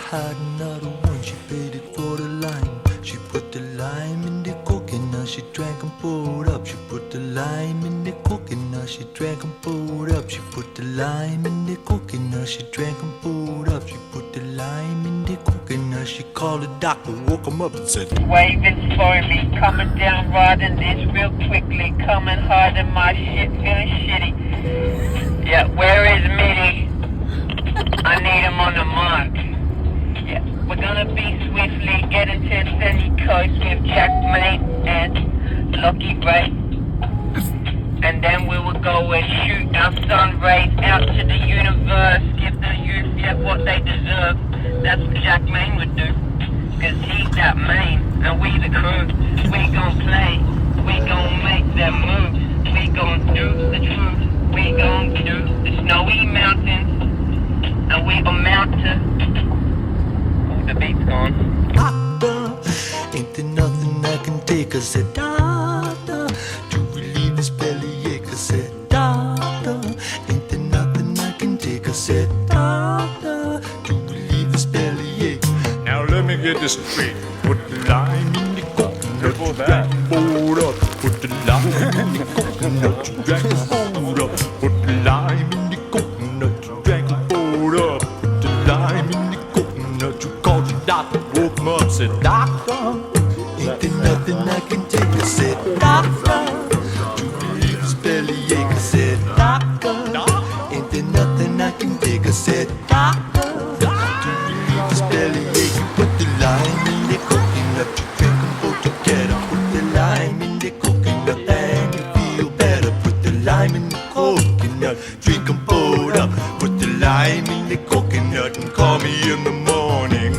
had another one, she paid it for the lime. She put the lime in the coconut, she drank and poured up. She put the lime in the coconut, she drank and poured up. She put the lime in the coconut, she drank and poured up. She put the lime in the coconut, she called the doctor, woke him up and said, Waving slowly, coming down, riding this real quickly, coming hard in my shit, feeling shitty. Yeah, where is Mitty? I need him on the mark. Yeah, we're gonna be swiftly getting to Sunny Coast with Jack Mate and Lucky Ray. And then we will go and shoot our sun rays out to the universe, give the youth what they deserve. That's what Jack Maine would do, cause he's that Maine, and we the crew. We gon' play, we gon' make them moves, we gon' do the truth, we gon' do the snowy mountains, and we gon' mount to... Oh, the beat's gone. Doctor, ain't there nothing I can take? I said, doctor, to relieve this bellyache. I said, doctor, ain't there nothing I can take? I said, doctor, to relieve this bellyache. Now let me get this straight. Put the lime in the coconut, you drank and poured up. Put the lime in the coconut, you drank and poured up. Put the lime in the coconut, you drank and poured up. Put the lime in the coconut, you called the doctor, woke him up, said, doctor, ain't there nothing I can take? I said, doctor, to relieve this bellyache. I said, doctor, ain't there nothing I can take? I said, doctor, to relieve this bellyache. You put the lime in the coconut, you drink them both together. Put the lime in the coconut and you feel better. Put the lime in the coconut, drink them both up. Put the lime in the coconut and call me in the morning.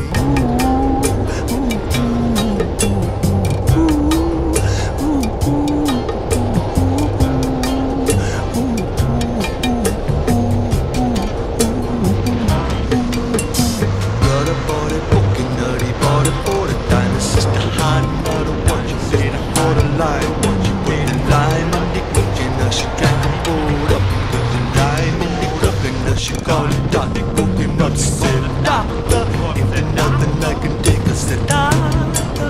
Brother bought a coconut, he bought it for the diamond. Sister had another one, she paid it for the lime. She put the lime in the coconut, she drank and poured up. Put the lime in the coconut, she called it Dr. Coconut. She said, doctor, ain't there nothing I can take? I said, doctor,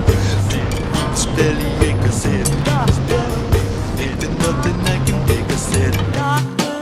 this bellyache. I said, doctor, ain't there nothing I can take? I said, doctor,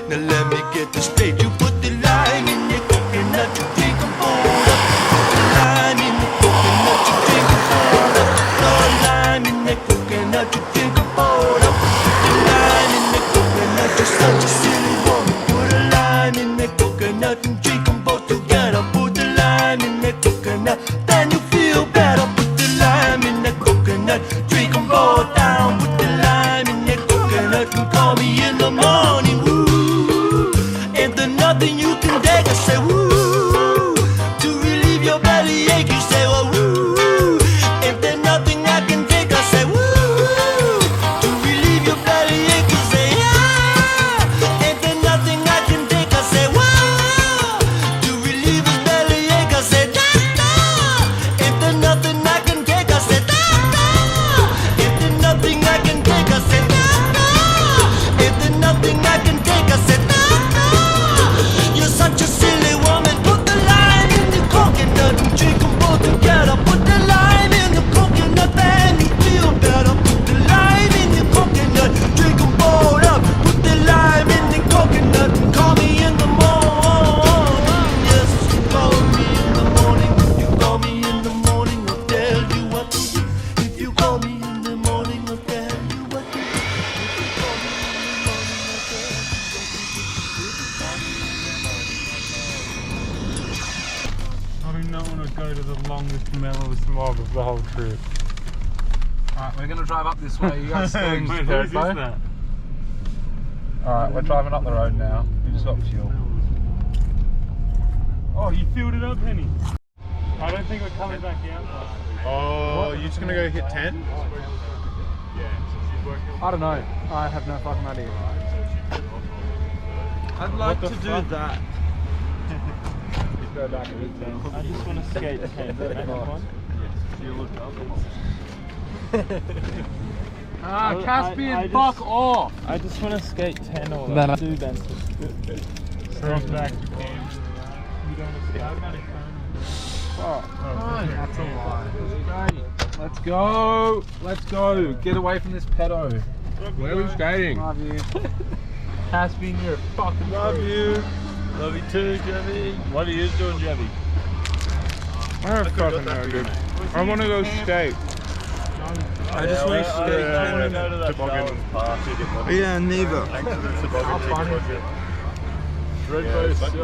now let me get this straight. You put the lime in the coconut, you drink and poured up. Put the lime in the coconut, you drink and poured up. Put the lime in the coconut, you drink and poured up. Put the lime in the coconut, you're such a silly woman. Put a lime in the coconut and drink them both together. Put the lime in the coconut, then you feel better. Put the lime in the coconut, drink them both down. Put the lime in the coconut and call me in the morning. Woo, ain't there nothing you can take? I say woo, to relieve your bellyache. You say well woo, ain't there nothing I can take? I say woo, to relieve your bellyache. You say yeah, ain't there nothing I can take? I say woo, to relieve his bellyache. I say doctor, ain't there nothing I can take? I say doctor, ain't there nothing I can take? I say doctor, ain't there nothing I can take? I say doctor, you're such a silly woman. Put the lime in the coconut and drink them both together. Put the lime in the coconut and you feel better. Put the lime in the coconut, drink them both up. Put the lime in the coconut and call me in the morning. Yes, you call me in the morning. You call me in the morning, I'll tell you what to do. If you call me in the morning, I'll tell you what to do. If you call me in the morning, I'll tell you what to do. If you call me in the morning, I do not want to go to the longest, mellowest log of the whole trip. Alright, we're gonna drive up this way. You guys stay Wait, there, who's that? Alright, we're driving up the road now. We just got fuel. Oh, you filled it up, Henny. I don't think we're coming back out. Oh, you're just gonna go hit 10? I don't know. I have no fucking idea. I'd like to do that. Go back and hit 10. I just want to skate 10. Ah, Caspian, fuck off! I just want to skate 10 or No, no. do then. Stop back. You don't want to skate. fuck. That's a lie. Let's go. Let's go. Get away from this pedo. Where are we skating? Love you. Caspian, you're a fucking Love freak. you. Love you too, Jebby. What are you doing, Jebby? I don't fucking know, dude. I want to go skate. I just want to skate 10 minutes. Yeah, neither. How fun is it? Red Bull sucks.